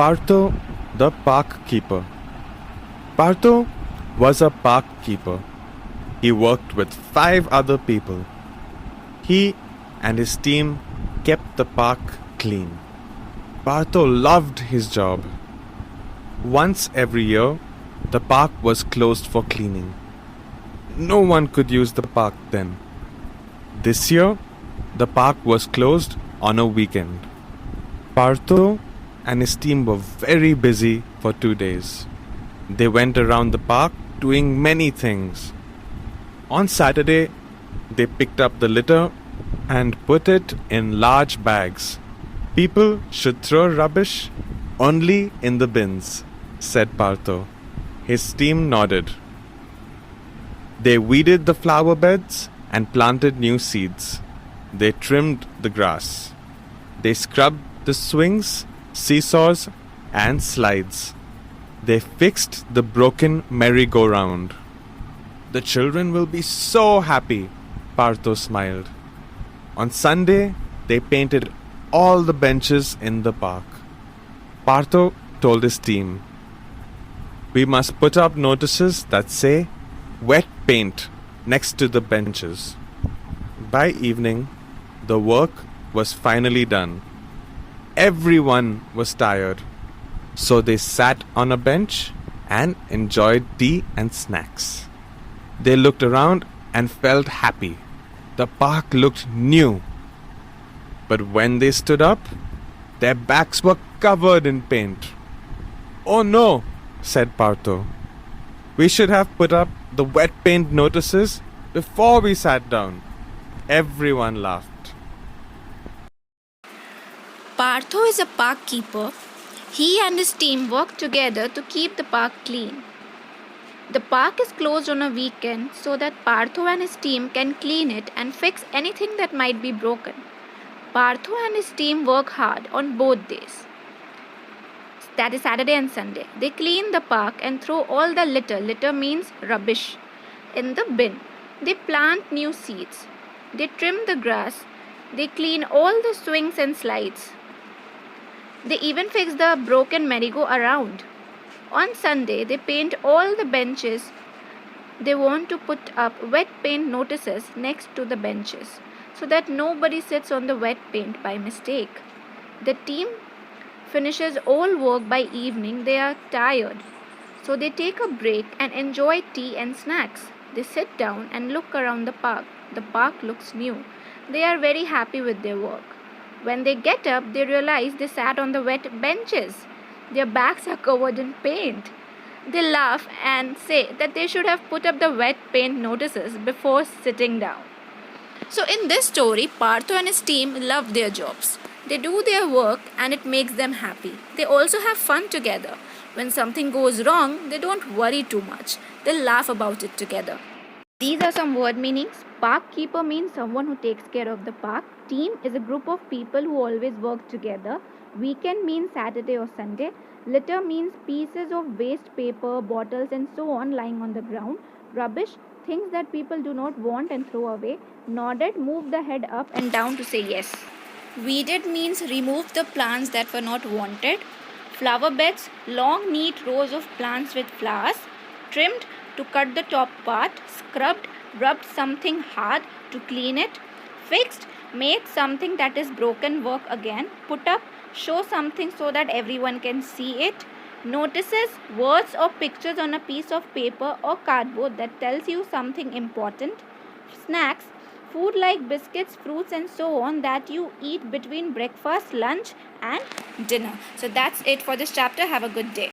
Partho, the park keeper. Partho was a park keeper. He worked with 5 other people. He and his team kept the park clean. Partho loved his job. Once every year, the park was closed for cleaning. No one could use the park then. This year, the park was closed on a weekend. Partho and his team were very busy for 2 days. They went around the park doing many things. On Saturday, they picked up the litter and put it in large bags. People should throw rubbish only in the bins, said Partho. His team nodded. They weeded the flower beds and planted new seeds. They trimmed the grass. They scrubbed the swings, seesaws, and slides. They fixed the broken merry-go-round. The children will be so happy, Partho smiled. On Sunday, they painted all the benches in the park. Partho told his team, "We must put up notices that say wet paint next to the benches." By evening, the work was finally done. Everyone was tired, so they sat on a bench and enjoyed tea and snacks. They looked around and felt happy. The park looked new. But when they stood up, their backs were covered in paint. "Oh no," said Partho. "We should have put up the wet paint notices before we sat down." Everyone laughed. Partho is a park keeper. He and his team work together to keep the park clean. The park is closed on a weekend so that Partho and his team can clean it and fix anything that might be broken. Partho and his team work hard on both days. That is Saturday and Sunday. They clean the park and throw all the litter means rubbish, in the bin. They plant new seeds. They trim the grass. They clean all the swings and slides. They even fix the broken merry-go-round. On Sunday, they paint all the benches. They want to put up wet paint notices next to the benches so that nobody sits on the wet paint by mistake. The team finishes all work by evening. They are tired, so they take a break and enjoy tea and snacks. They sit down and look around the park. The park looks new. They are very happy with their work. When they get up, they realize they sat on the wet benches. Their backs are covered in paint. They laugh and say that they should have put up the wet paint notices before sitting down. So in this story, Partho and his team love their jobs. They do their work and it makes them happy. They also have fun together. When something goes wrong, they don't worry too much. They laugh about it together. These are some word meanings. Park keeper means someone who takes care of the park. Team is a group of people who always work together. Weekend means Saturday or Sunday. Litter means pieces of waste paper, bottles and so on lying on the ground. Rubbish, things that people do not want and throw away. Nodded, move the head up and down to say yes. Weeded means remove the plants that were not wanted. Flower beds, long neat rows of plants with flowers. Trimmed, to cut the top part. Scrubbed, rubbed something hard to clean it. Fixed, make something that is broken work again. Put up, show something so that everyone can see it. Notices, words or pictures on a piece of paper or cardboard that tells you something important. Snacks, food like biscuits, fruits and so on that you eat between breakfast, lunch and dinner. So that's it for this chapter. Have a good day.